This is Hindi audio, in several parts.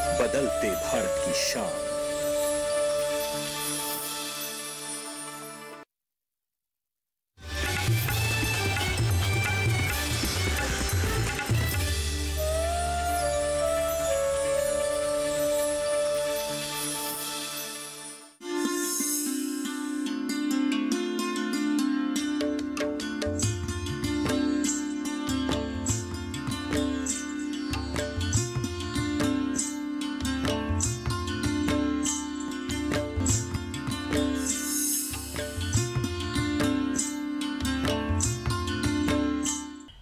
बदलते भारत की शान।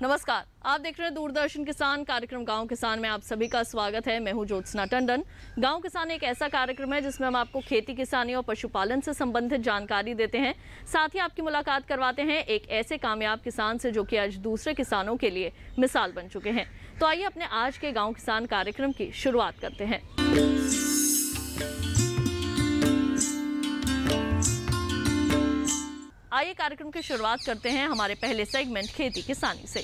नमस्कार, आप देख रहे हैं दूरदर्शन किसान कार्यक्रम गांव किसान में आप सभी का स्वागत है। मैं हूं ज्योत्सना टंडन। गांव किसान एक ऐसा कार्यक्रम है जिसमें हम आपको खेती किसानी और पशुपालन से संबंधित जानकारी देते हैं। साथ ही आपकी मुलाकात करवाते हैं एक ऐसे कामयाब किसान से जो कि आज दूसरे किसानों के लिए मिसाल बन चुके हैं। तो आइए अपने आज के गाँव किसान कार्यक्रम की शुरुआत करते हैं। आइए कार्यक्रम की शुरुआत करते हैं हमारे पहले सेगमेंट खेती किसानी से।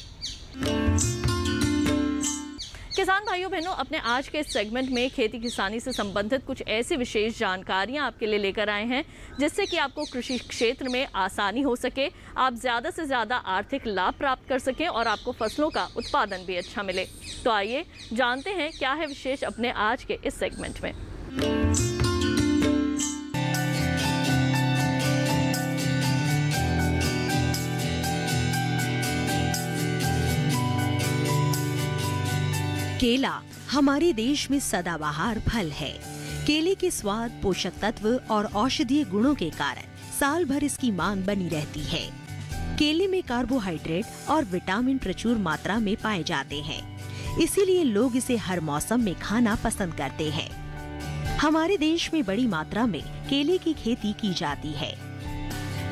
किसान भाइयों बहनों, अपने आज के इस सेगमेंट में खेती किसानी से संबंधित कुछ ऐसी विशेष जानकारियां आपके लिए लेकर आए हैं जिससे कि आपको कृषि क्षेत्र में आसानी हो सके, आप ज़्यादा से ज़्यादा आर्थिक लाभ प्राप्त कर सकें और आपको फसलों का उत्पादन भी अच्छा मिले। तो आइए जानते हैं क्या है विशेष अपने आज के इस सेगमेंट में। केला हमारे देश में सदाबहार फल है। केले के स्वाद, पोषक तत्व और औषधीय गुणों के कारण साल भर इसकी मांग बनी रहती है। केले में कार्बोहाइड्रेट और विटामिन प्रचुर मात्रा में पाए जाते हैं, इसीलिए लोग इसे हर मौसम में खाना पसंद करते हैं। हमारे देश में बड़ी मात्रा में केले की खेती की जाती है।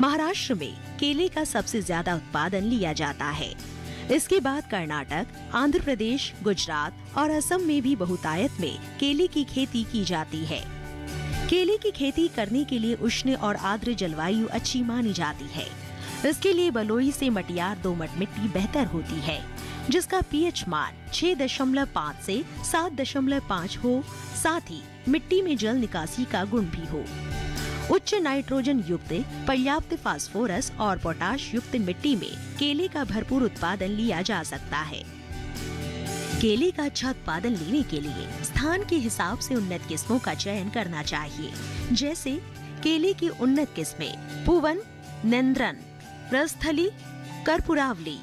महाराष्ट्र में केले का सबसे ज्यादा उत्पादन लिया जाता है। इसके बाद कर्नाटक, आंध्र प्रदेश, गुजरात और असम में भी बहुतायत में केले की खेती की जाती है। केले की खेती करने के लिए उष्ण और आर्द्र जलवायु अच्छी मानी जाती है। इसके लिए बलुई से मटियार दोमट मिट्टी बेहतर होती है, जिसका पीएच मान 6.5 से 7.5 हो। साथ ही मिट्टी में जल निकासी का गुण भी हो। उच्च नाइट्रोजन युक्त, पर्याप्त फास्फोरस और पोटाश युक्त मिट्टी में केले का भरपूर उत्पादन लिया जा सकता है। केले का अच्छा उत्पादन लेने के लिए स्थान के हिसाब से उन्नत किस्मों का चयन करना चाहिए। जैसे केले की उन्नत किस्में पूवन, नेंद्रन, रसथली, कर्पूरावली।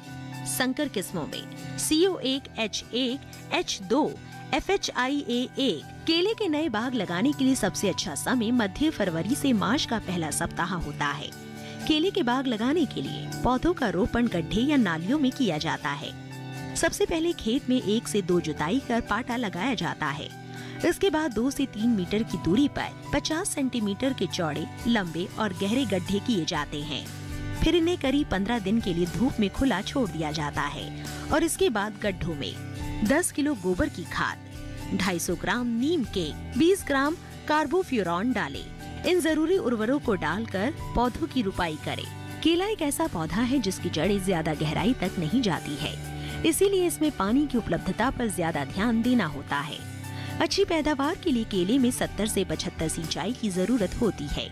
संकर किस्मों में CO1, H1, H2, FHIA1। केले के नए बाग लगाने के लिए सबसे अच्छा समय मध्य फरवरी से मार्च का पहला सप्ताह होता है। केले के बाग लगाने के लिए पौधों का रोपण गड्ढे या नालियों में किया जाता है। सबसे पहले खेत में 1 से 2 जुताई कर पाटा लगाया जाता है। इसके बाद 2 से 3 मीटर की दूरी पर 50 सेंटीमीटर के चौड़े, लंबे और गहरे गड्ढे किए जाते हैं। फिर इन्हें करीब 15 दिन के लिए धूप में खुला छोड़ दिया जाता है और इसके बाद गड्ढों में 10 किलो गोबर की खाद, 250 ग्राम नीम केक, 20 ग्राम कार्बोफ्यूरॉन डालें। इन जरूरी उर्वरकों को डालकर पौधों की रुपाई करें। केला एक ऐसा पौधा है जिसकी जड़ें ज्यादा गहराई तक नहीं जाती है, इसीलिए इसमें पानी की उपलब्धता पर ज्यादा ध्यान देना होता है। अच्छी पैदावार के लिए केले में 70 से 75 सिंचाई की जरूरत होती है।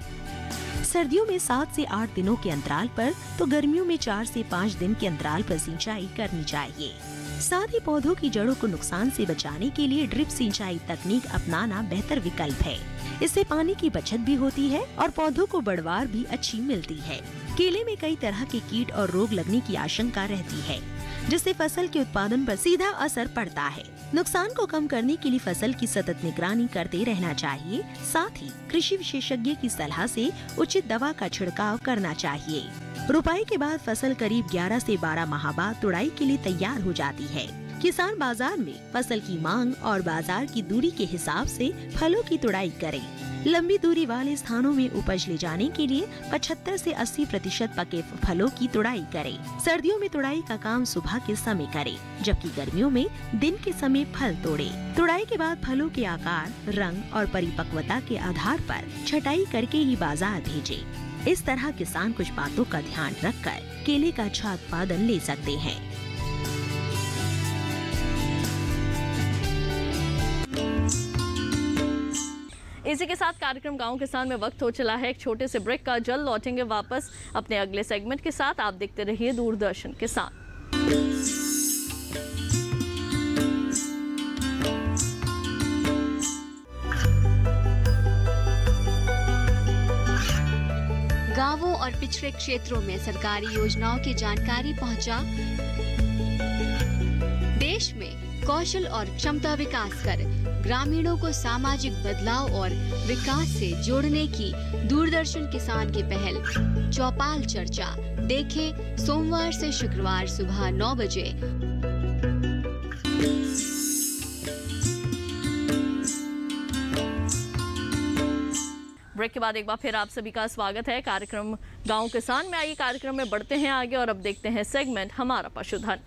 सर्दियों में 7 से 8 दिनों के अंतराल पर, तो गर्मियों में 4 से 5 दिन के अंतराल पर सिंचाई करनी चाहिए। साथ ही पौधों की जड़ों को नुकसान से बचाने के लिए ड्रिप सिंचाई तकनीक अपनाना बेहतर विकल्प है। इससे पानी की बचत भी होती है और पौधों को बढ़वार भी अच्छी मिलती है। केले में कई तरह के कीट और रोग लगने की आशंका रहती है, जिससे फसल के उत्पादन पर सीधा असर पड़ता है। नुकसान को कम करने के लिए फसल की सतत निगरानी करते रहना चाहिए। साथ ही कृषि विशेषज्ञ की सलाह से उचित दवा का छिड़काव करना चाहिए। रुपाई के बाद फसल करीब 11 से 12 माह बाद तुड़ाई के लिए तैयार हो जाती है। किसान बाजार में फसल की मांग और बाजार की दूरी के हिसाब से फलों की तुड़ाई करें। लंबी दूरी वाले स्थानों में उपज ले जाने के लिए 75 से 80% पके फलों की तुड़ाई करें। सर्दियों में तुड़ाई का काम सुबह के समय करें, जबकि गर्मियों में दिन के समय फल तोड़ें। तुड़ाई के बाद फलों के आकार, रंग और परिपक्वता के आधार पर छटाई करके ही बाजार भेजें। इस तरह किसान कुछ बातों का ध्यान रखकर केले का अच्छा उत्पादन ले सकते हैं। इसी के साथ कार्यक्रम गांव किसान में वक्त हो चला है एक छोटे से ब्रेक का। जल्द लौटेंगे वापस अपने अगले सेगमेंट के साथ। आप देखते रहिए दूरदर्शन किसान। गांवों और पिछड़े क्षेत्रों में सरकारी योजनाओं की जानकारी पहुंचा। देश में कौशल और क्षमता विकास कर ग्रामीणों को सामाजिक बदलाव और विकास से जोड़ने की दूरदर्शन किसान की पहल चौपाल चर्चा देखें सोमवार से शुक्रवार सुबह 9 बजे। ब्रेक के बाद एक बार फिर आप सभी का स्वागत है कार्यक्रम गांव किसान में। आइए कार्यक्रम में बढ़ते हैं आगे और अब देखते हैं सेगमेंट हमारा पशुधन।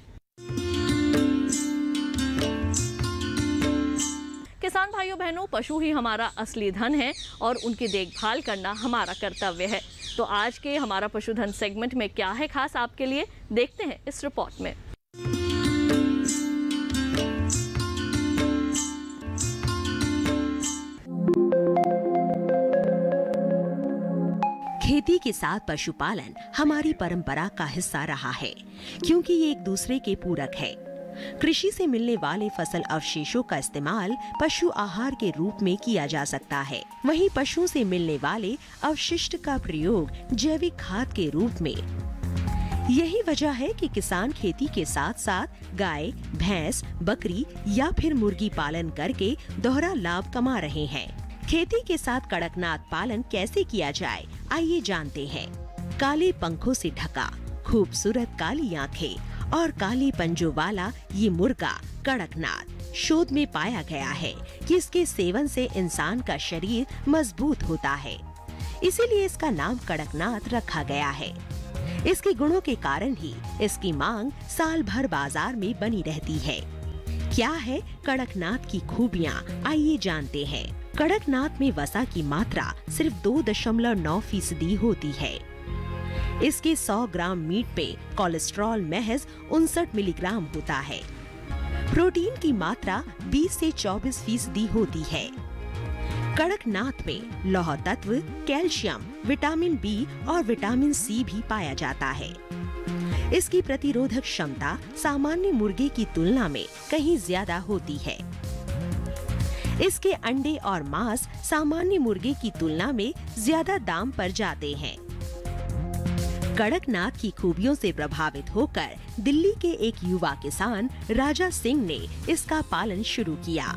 किसान भाइयों बहनों, पशु ही हमारा असली धन है और उनकी देखभाल करना हमारा कर्तव्य है। तो आज के हमारा पशुधन सेगमेंट में क्या है खास आपके लिए, देखते हैं इस रिपोर्ट में। खेती के साथ पशुपालन हमारी परंपरा का हिस्सा रहा है, क्योंकि ये एक दूसरे के पूरक है। कृषि से मिलने वाले फसल अवशेषों का इस्तेमाल पशु आहार के रूप में किया जा सकता है। वहीं पशुओं से मिलने वाले अवशिष्ट का प्रयोग जैविक खाद के रूप में। यही वजह है कि किसान खेती के साथ साथ गाय, भैंस, बकरी या फिर मुर्गी पालन करके दोहरा लाभ कमा रहे हैं। खेती के साथ कड़कनाथ पालन कैसे किया जाए, आइए जानते हैं। काले पंखों से ढका, खूबसूरत काली आंखें और काले पंजों वाला ये मुर्गा कड़कनाथ शोध में पाया गया है कि इसके सेवन से इंसान का शरीर मजबूत होता है, इसीलिए इसका नाम कड़कनाथ रखा गया है। इसके गुणों के कारण ही इसकी मांग साल भर बाजार में बनी रहती है। क्या है कड़कनाथ की खूबियाँ, आइए जानते हैं। कड़कनाथ में वसा की मात्रा सिर्फ 2.9% होती है। इसके 100 ग्राम मीट पे कोलेस्ट्रॉल महज 59 मिलीग्राम होता है। प्रोटीन की मात्रा 20 से 24% होती है। कड़कनाथ में लौह तत्व, कैल्शियम, विटामिन बी और विटामिन सी भी पाया जाता है। इसकी प्रतिरोधक क्षमता सामान्य मुर्गे की तुलना में कहीं ज्यादा होती है। इसके अंडे और मांस सामान्य मुर्गे की तुलना में ज्यादा दाम पर जाते हैं। कड़कनाथ की खूबियों से प्रभावित होकर दिल्ली के एक युवा किसान राजा सिंह ने इसका पालन शुरू किया।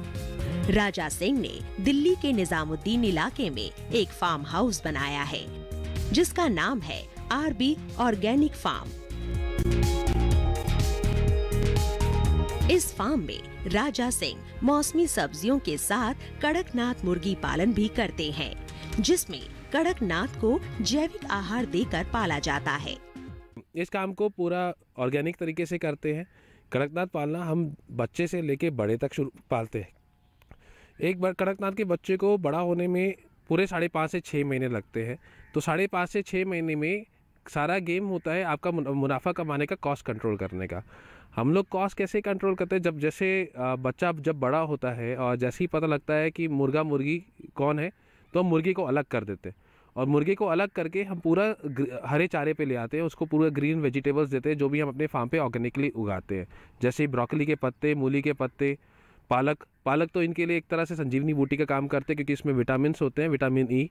राजा सिंह ने दिल्ली के निजामुद्दीन इलाके में एक फार्म हाउस बनाया है, जिसका नाम है आरबी ऑर्गेनिक फार्म। इस फार्म में राजा सिंह मौसमी सब्जियों के साथ कड़कनाथ मुर्गी पालन भी करते हैं, जिसमें कड़कनाथ को जैविक आहार देकर पाला जाता है। इस काम को पूरा ऑर्गेनिक तरीके से करते हैं। कड़कनाथ पालना हम बच्चे से लेके बड़े तक पालते हैं। एक बार कड़कनाथ के बच्चे को बड़ा होने में पूरे 5.5 से 6 महीने लगते हैं। तो 5.5 से 6 महीने में सारा गेम होता है आपका मुनाफा कमाने का, कॉस्ट कंट्रोल करने का। हम लोग कॉस्ट कैसे कंट्रोल करते हैं, जब जैसे बच्चा जब बड़ा होता है और जैसे ही पता लगता है कि मुर्गा मुर्गी कौन है, तो हम मुर्गी को अलग कर देते हैं। और मुर्गे को अलग करके हम पूरा हरे चारे पे ले आते हैं, उसको पूरा ग्रीन वेजिटेबल्स देते हैं जो भी हम अपने फार्म पे ऑर्गेनिकली उगाते हैं, जैसे ब्रोकली के पत्ते, मूली के पत्ते, पालक तो इनके लिए एक तरह से संजीवनी बूटी का काम करते हैं, क्योंकि इसमें विटामिन्स होते हैं, विटामिन ई।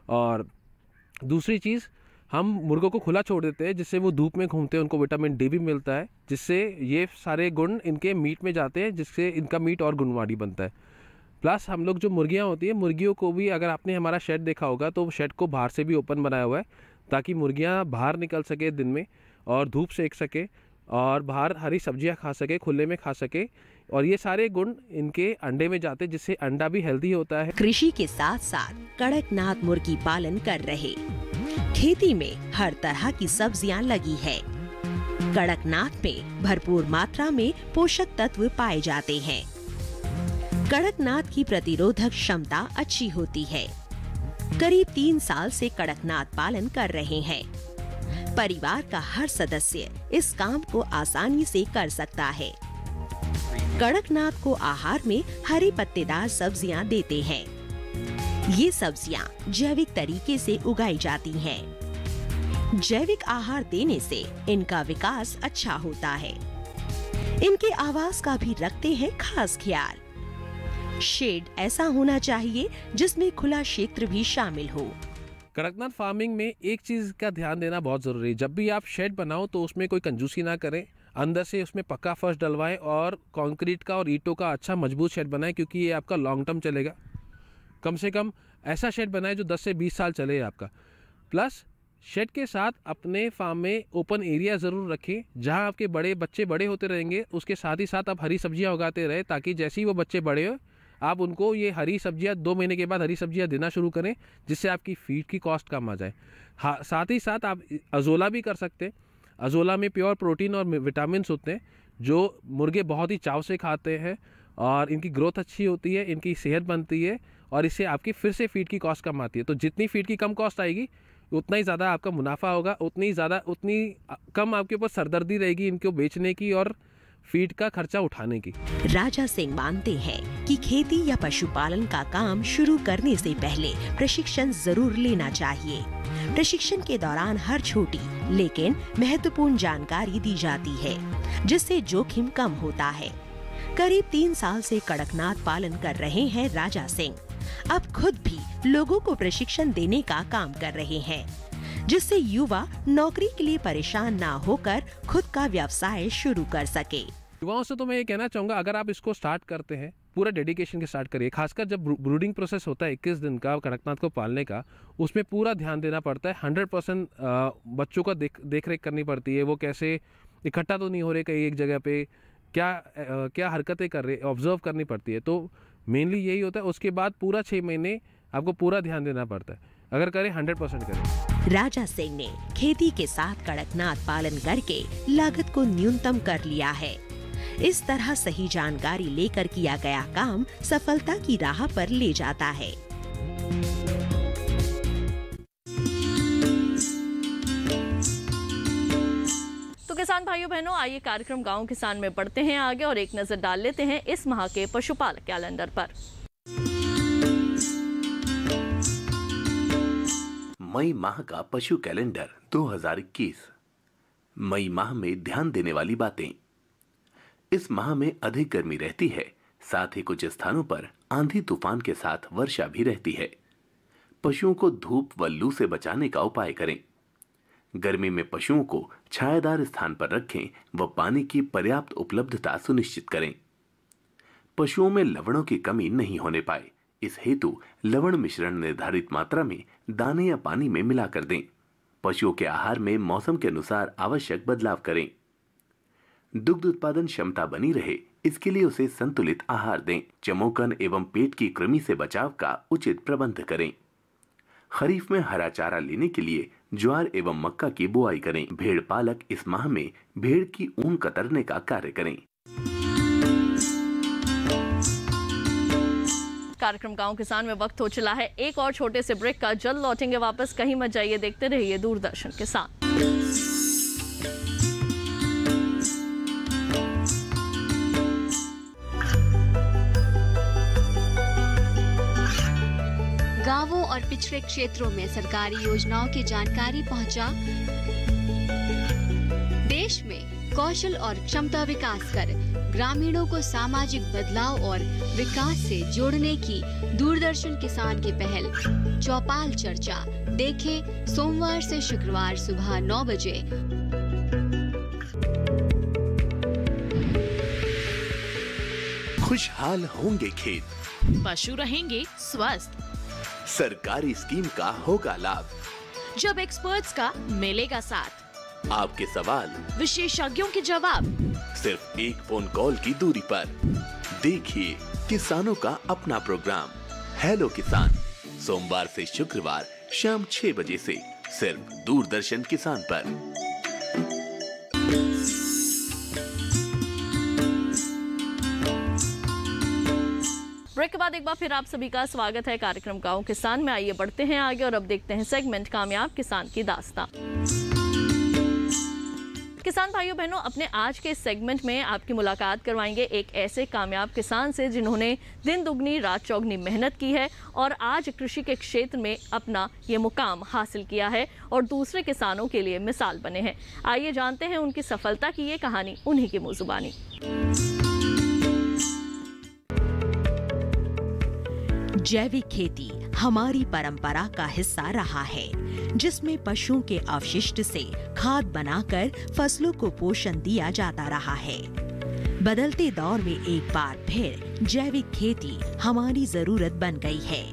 और दूसरी चीज़, हम मुर्गों को खुला छोड़ देते हैं, जिससे वो धूप में घूमते हैं, उनको विटामिन डी भी मिलता है, जिससे ये सारे गुण इनके मीट में जाते हैं, जिससे इनका मीट और गुणवाड़ी बनता है। प्लस हम लोग जो मुर्गियाँ होती है, मुर्गियों को भी, अगर आपने हमारा शेड देखा होगा तो शेड को बाहर से भी ओपन बनाया हुआ है, ताकि मुर्गियाँ बाहर निकल सके दिन में और धूप सेक सके और बाहर हरी सब्जियाँ खा सके, खुले में खा सके। और ये सारे गुण इनके अंडे में जाते, जिससे अंडा भी हेल्दी होता है। कृषि के साथ साथ कड़कनाथ मुर्गी पालन कर रहे। खेती में हर तरह की सब्जियां लगी है। कड़कनाथ में भरपूर मात्रा में पोषक तत्व पाए जाते हैं। कड़कनाथ की प्रतिरोधक क्षमता अच्छी होती है। करीब 3 साल से कड़कनाथ पालन कर रहे हैं। परिवार का हर सदस्य इस काम को आसानी से कर सकता है। कड़कनाथ को आहार में हरी पत्तेदार सब्जियां देते हैं। ये सब्जियां जैविक तरीके से उगाई जाती हैं। जैविक आहार देने से इनका विकास अच्छा होता है। इनके आवास का भी रखते हैं खास ख्याल। शेड ऐसा होना चाहिए जिसमें खुला क्षेत्र भी शामिल हो। कड़कनाथ फार्मिंग में एक चीज़ का ध्यान देना बहुत ज़रूरी है। जब भी आप शेड बनाओ तो उसमें कोई कंजूसी ना करें। अंदर से उसमें पक्का फर्श डलवाएं और कंक्रीट का और ईंटों का अच्छा मजबूत शेड बनाएं, क्योंकि ये आपका लॉन्ग टर्म चलेगा। कम से कम ऐसा शेड बनाएं जो 10 से 20 साल चले आपका। प्लस शेड के साथ अपने फार्म में ओपन एरिया ज़रूर रखें, जहां आपके बच्चे बड़े होते रहेंगे। उसके साथ ही साथ आप हरी सब्जियां उगाते रहे, ताकि जैसे ही वो बच्चे बड़े हो आप उनको ये हरी सब्जियां 2 महीने के बाद हरी सब्जियां देना शुरू करें, जिससे आपकी फीड की कॉस्ट कम आ जाए। हाँ, साथ ही साथ आप अजोला भी कर सकते हैं। अजोला में प्योर प्रोटीन और विटामिन होते हैं जो मुर्गे बहुत ही चाव से खाते हैं, और इनकी ग्रोथ अच्छी होती है, इनकी सेहत बनती है, और इससे आपकी फिर से फीड की कॉस्ट कम आती है। तो जितनी फीड की कम कॉस्ट आएगी उतना ही ज़्यादा आपका मुनाफा होगा, उतनी कम आपके ऊपर सरदर्दी रहेगी इनको बेचने की और फीड का खर्चा उठाने की। राजा सिंह मानते हैं कि खेती या पशुपालन का काम शुरू करने से पहले प्रशिक्षण जरूर लेना चाहिए। प्रशिक्षण के दौरान हर छोटी लेकिन महत्वपूर्ण जानकारी दी जाती है, जिससे जोखिम कम होता है। करीब 3 साल से कड़कनाथ पालन कर रहे हैं राजा सिंह। अब खुद भी लोगों को प्रशिक्षण देने का काम कर रहे हैं, जिससे युवा नौकरी के लिए परेशान ना होकर खुद का व्यवसाय शुरू कर सके। युवाओं से तो मैं ये कहना चाहूँगा, अगर आप इसको स्टार्ट करते हैं पूरा डेडिकेशन के स्टार्ट करिए। खासकर जब ब्रूडिंग प्रोसेस होता है 21 दिन का कड़कनाथ को पालने का, उसमें पूरा ध्यान देना पड़ता है। 100% बच्चों का देख रेख करनी पड़ती है। वो कैसे इकट्ठा तो नहीं हो रहे कहीं एक जगह पे, क्या हरकतें कर रहे, ऑब्जर्व करनी पड़ती है। तो मेनली यही होता है। उसके बाद पूरा 6 महीने आपको पूरा ध्यान देना पड़ता है। अगर करें 100% करें। राजा सिंह ने खेती के साथ कड़कनाथ पालन करके लागत को न्यूनतम कर लिया है। इस तरह सही जानकारी लेकर किया गया काम सफलता की राह पर ले जाता है। तो किसान भाइयों बहनों, आइए कार्यक्रम गांव किसान में बढ़ते हैं आगे और एक नजर डाल लेते हैं इस माह के पशुपालक कैलेंडर पर। मई माह का पशु कैलेंडर 2021। मई माह में ध्यान देने वाली बातें। इस माह में अधिक गर्मी रहती है, साथ ही कुछ स्थानों पर आंधी तूफान के साथ वर्षा भी रहती है। पशुओं को धूप व लू से बचाने का उपाय करें। गर्मी में पशुओं को छायादार स्थान पर रखें व पानी की पर्याप्त उपलब्धता सुनिश्चित करें। पशुओं में लवणों की कमी नहीं होने पाए, इस हेतु लवण मिश्रण निर्धारित मात्रा में दाने या पानी में मिलाकर दें। पशुओं के आहार में मौसम के अनुसार आवश्यक बदलाव करें। दुग्ध उत्पादन क्षमता बनी रहे, इसके लिए उसे संतुलित आहार दें। चमोकन एवं पेट की कृमि से बचाव का उचित प्रबंध करें। खरीफ में हरा चारा लेने के लिए ज्वार एवं मक्का की बुआई करें। भेड़ पालक इस माह में भेड़ की ऊन कतरने का कार्य करें। कार्यक्रम गांव किसान में वक्त हो चला है एक और छोटे से ब्रेक का। जल्द लौटेंगे वापस, कहीं मत जाइए, देखते रहिए दूरदर्शन के साथ। गांवों और पिछड़े क्षेत्रों में सरकारी योजनाओं की जानकारी पहुंचा। देश में कौशल और क्षमता विकास कर ग्रामीणों को सामाजिक बदलाव और विकास से जोड़ने की दूरदर्शन किसान की पहल चौपाल चर्चा देखें सोमवार से शुक्रवार सुबह 9 बजे। खुशहाल होंगे खेत, पशु रहेंगे स्वस्थ, सरकारी स्कीम का होगा लाभ, जब एक्सपर्ट्स का मिलेगा साथ, आपके सवाल विशेषज्ञों के जवाब, सिर्फ एक फोन कॉल की दूरी पर। देखिए किसानों का अपना प्रोग्राम हेलो किसान, सोमवार से शुक्रवार शाम 6 बजे से सिर्फ दूरदर्शन किसान पर। ब्रेक के बाद एक बार फिर आप सभी का स्वागत है कार्यक्रम गांव किसान में। आइए बढ़ते हैं आगे और अब देखते हैं सेगमेंट कामयाब किसान की दास्तां। किसान भाइयों बहनों, अपने आज के इस सेगमेंट में आपकी मुलाकात करवाएंगे एक ऐसे कामयाब किसान से जिन्होंने दिन दुगनी रात चौगनी मेहनत की है और आज कृषि के क्षेत्र में अपना ये मुकाम हासिल किया है और दूसरे किसानों के लिए मिसाल बने हैं। आइए जानते हैं उनकी सफलता की ये कहानी उन्हीं की मुँह जुबानी। जैविक खेती हमारी परंपरा का हिस्सा रहा है, जिसमें पशुओं के अवशिष्ट से खाद बनाकर फसलों को पोषण दिया जाता रहा है। बदलते दौर में एक बार फिर जैविक खेती हमारी जरूरत बन गई है।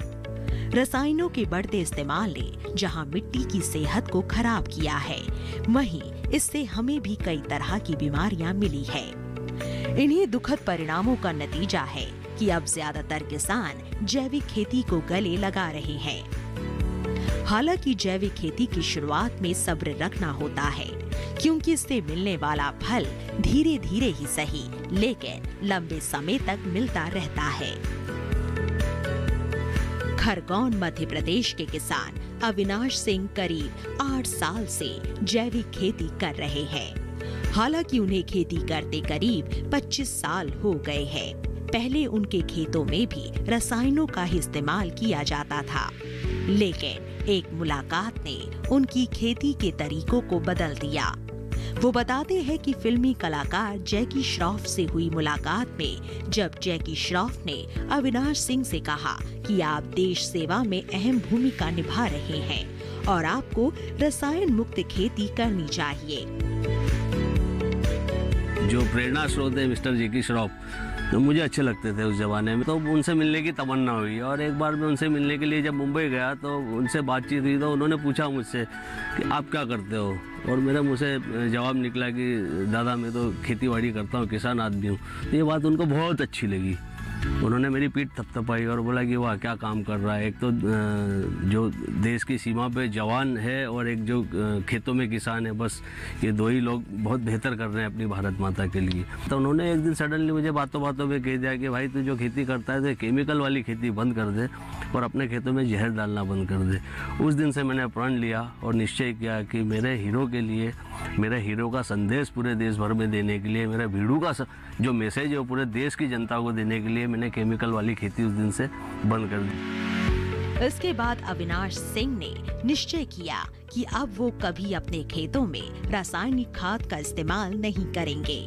रसायनों के बढ़ते इस्तेमाल ने जहां मिट्टी की सेहत को खराब किया है, वहीं इससे हमें भी कई तरह की बीमारियां मिली है। इन्हीं दुखद परिणामों का नतीजा है कि अब ज्यादातर किसान जैविक खेती को गले लगा रहे हैं। हालांकि जैविक खेती की शुरुआत में सब्र रखना होता है, क्योंकि इससे मिलने वाला फल धीरे धीरे ही सही लेकिन लंबे समय तक मिलता रहता है। खरगोन मध्य प्रदेश के किसान अविनाश सिंह करीब 8 साल से जैविक खेती कर रहे हैं। हालांकि उन्हें खेती करते करीब 25 साल हो गए हैं। पहले उनके खेतों में भी रसायनों का ही इस्तेमाल किया जाता था, लेकिन एक मुलाकात ने उनकी खेती के तरीकों को बदल दिया। वो बताते हैं कि फिल्मी कलाकार जैकी श्रॉफ से हुई मुलाकात में जब जैकी श्रॉफ ने अविनाश सिंह से कहा कि आप देश सेवा में अहम भूमिका निभा रहे हैं और आपको रसायन मुक्त खेती करनी चाहिए। जो प्रेरणा स्रोत है मिस्टर जैकी श्रॉफ, तो मुझे अच्छे लगते थे उस ज़माने में, तो उनसे मिलने की तमन्ना हुई। और एक बार मैं उनसे मिलने के लिए जब मुंबई गया तो उनसे बातचीत हुई, तो उन्होंने पूछा मुझसे कि आप क्या करते हो, और मेरे मुँह से जवाब निकला कि दादा मैं तो खेती बाड़ी करता हूँ, किसान आदमी हूँ। तो ये बात उनको बहुत अच्छी लगी। उन्होंने मेरी पीठ थपथपाई और बोला कि वाह क्या काम कर रहा है, एक तो जो देश की सीमा पे जवान है और एक जो खेतों में किसान है, बस ये दो ही लोग बहुत बेहतर कर रहे हैं अपनी भारत माता के लिए। तो उन्होंने एक दिन सडनली मुझे बातों बातों में कह दिया कि भाई तू जो खेती करता है तो केमिकल वाली खेती बंद कर दे और अपने खेतों में जहर डालना बंद कर दे। उस दिन से मैंने प्रण लिया और निश्चय किया कि मेरे हीरो के लिए, मेरे हीरो का संदेश पूरे देश भर में देने के लिए, मेरे भीड़ू का जो मैसेज है वो पूरे देश की जनता को देने के लिए मैंने केमिकल वाली खेती उस दिन से बंद कर दी। इसके बाद अविनाश सिंह ने निश्चय किया कि अब वो कभी अपने खेतों में रासायनिक खाद का इस्तेमाल नहीं करेंगे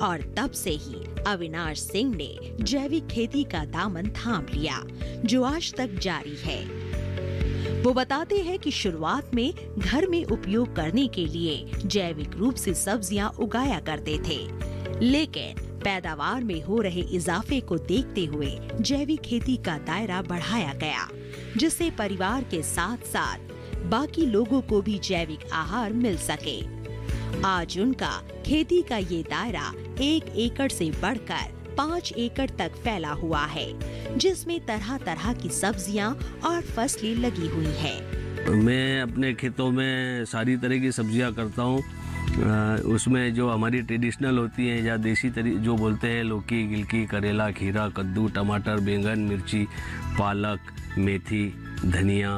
और तब से ही अविनाश सिंह ने जैविक खेती का दामन थाम लिया, जो आज तक जारी है। वो बताते हैं कि शुरुआत में घर में उपयोग करने के लिए जैविक रूप से सब्जियां उगाया करते थे, लेकिन पैदावार में हो रहे इजाफे को देखते हुए जैविक खेती का दायरा बढ़ाया गया, जिससे परिवार के साथ साथ बाकी लोगों को भी जैविक आहार मिल सके। आज उनका खेती का ये दायरा 1 एकड़ से बढ़कर 5 एकड़ तक फैला हुआ है, जिसमें तरह तरह की सब्जियां और फसलें लगी हुई हैं। मैं अपने खेतों में सारी तरह की सब्जियां करता हूं। उसमें जो हमारी ट्रेडिशनल होती हैं या देसी जो बोलते हैं, लौकी, गिलकी, करेला, खीरा, कद्दू, टमाटर, बैंगन, मिर्ची, पालक, मेथी, धनिया,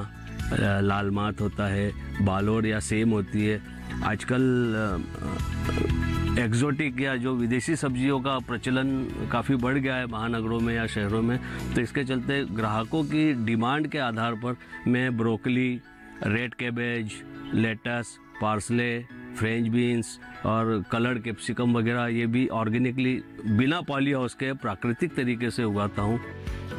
लाल मात होता है, बालोर या सेम होती है। आजकल एक्जोटिक या जो विदेशी सब्जियों का प्रचलन काफ़ी बढ़ गया है महानगरों में या शहरों में, तो इसके चलते ग्राहकों की डिमांड के आधार पर मैं broccoli, red cabbage, lettuce, parsley, French beans और कलर्ड कैप्सिकम वगैरह ये भी ऑर्गेनिकली बिना पॉली हाउस के प्राकृतिक तरीके से उगाता हूँ।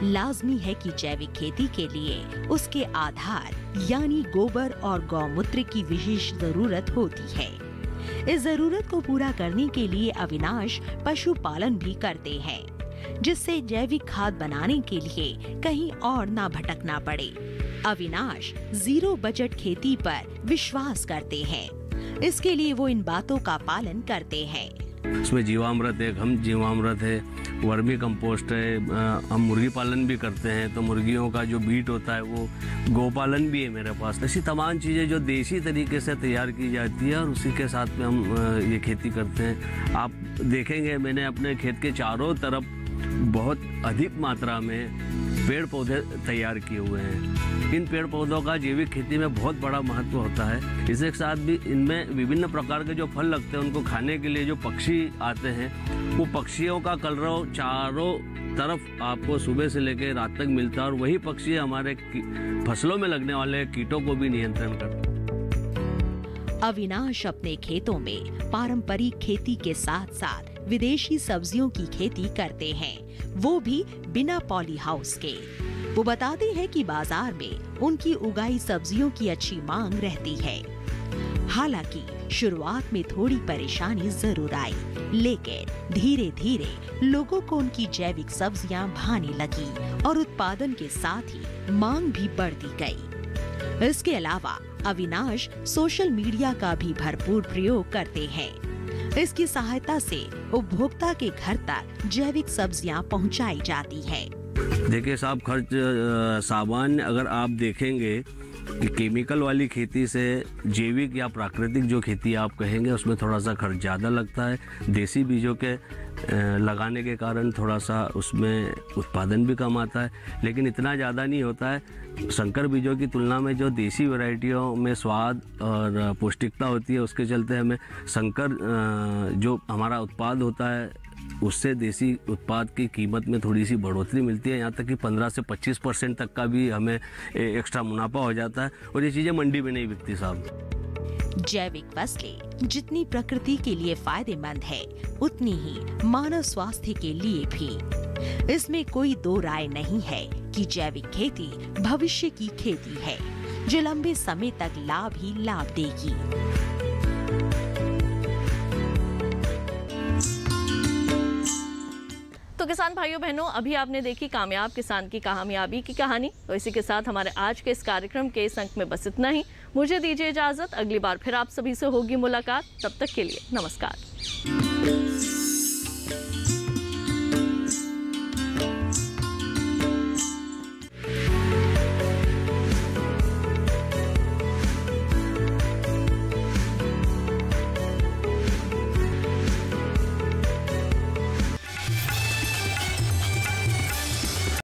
लाजमी है कि जैविक खेती के लिए उसके आधार यानी गोबर और गौमूत्र की विशेष जरूरत होती है। इस जरूरत को पूरा करने के लिए अविनाश पशुपालन भी करते हैं, जिससे जैविक खाद बनाने के लिए कहीं और ना भटकना पड़े। अविनाश 0 बजट खेती पर विश्वास करते हैं, इसके लिए वो इन बातों का पालन करते हैं। इसमें जीवामृत है, घम जीवामृत है, वर्मी कंपोस्ट है, हम मुर्गी पालन भी करते हैं, तो मुर्गियों का जो बीट होता है वो गोपालन भी है मेरे पास। ऐसी तमाम चीज़ें जो देसी तरीके से तैयार की जाती है और उसी के साथ में हम ये खेती करते हैं। आप देखेंगे मैंने अपने खेत के चारों तरफ बहुत अधिक मात्रा में पेड़ पौधे तैयार किए हुए हैं। इन पेड़ पौधों का जैविक खेती में बहुत बड़ा महत्व होता है। इसके साथ भी इनमें विभिन्न प्रकार के जो फल लगते हैं उनको खाने के लिए जो पक्षी आते हैं, वो पक्षियों का कलरव चारों तरफ आपको सुबह से लेकर रात तक मिलता है और वही पक्षी हमारे फसलों में लगने वाले कीटों को भी नियंत्रण करते हैं। अविनाश अपने खेतों में पारंपरिक खेती के साथ साथ विदेशी सब्जियों की खेती करते हैं, वो भी बिना पॉली हाउस के। वो बताते हैं कि बाजार में उनकी उगाई सब्जियों की अच्छी मांग रहती है। हालांकि शुरुआत में थोड़ी परेशानी जरूर आई, लेकिन धीरे धीरे लोगों को उनकी जैविक सब्जियां भाने लगी और उत्पादन के साथ ही मांग भी बढ़ती गई। इसके अलावा अविनाश सोशल मीडिया का भी भरपूर प्रयोग करते हैं। इसकी सहायता से उपभोक्ता के घर तक जैविक सब्जियां पहुंचाई जाती हैं। देखिए साहब, खर्च सामान्य अगर आप देखेंगे कि केमिकल वाली खेती से जैविक या प्राकृतिक जो खेती आप कहेंगे उसमें थोड़ा सा खर्च ज़्यादा लगता है। देसी बीजों के लगाने के कारण थोड़ा सा उसमें उत्पादन भी कम आता है, लेकिन इतना ज़्यादा नहीं होता है। संकर बीजों की तुलना में जो देसी वैरायटियों में स्वाद और पौष्टिकता होती है, उसके चलते हमें संकर जो हमारा उत्पाद होता है उससे देसी उत्पाद की कीमत में थोड़ी सी बढ़ोतरी मिलती है। यहाँ तक कि 15 से 25% तक का भी हमें एक्स्ट्रा मुनाफा हो जाता है और ये चीज़ें मंडी में नहीं बिकती साहब। जैविक फसलें जितनी प्रकृति के लिए फायदेमंद है, उतनी ही मानव स्वास्थ्य के लिए भी। इसमें कोई दो राय नहीं है कि जैविक खेती भविष्य की खेती है, जो लंबे समय तक लाभ ही लाभ देगी। तो किसान भाइयों बहनों, अभी आपने देखी कामयाब किसान की कामयाबी की कहानी। तो इसी के साथ हमारे आज के इस कार्यक्रम के इस अंक में बस इतना ही। मुझे दीजिए इजाजत, अगली बार फिर आप सभी से होगी मुलाकात। तब तक के लिए नमस्कार।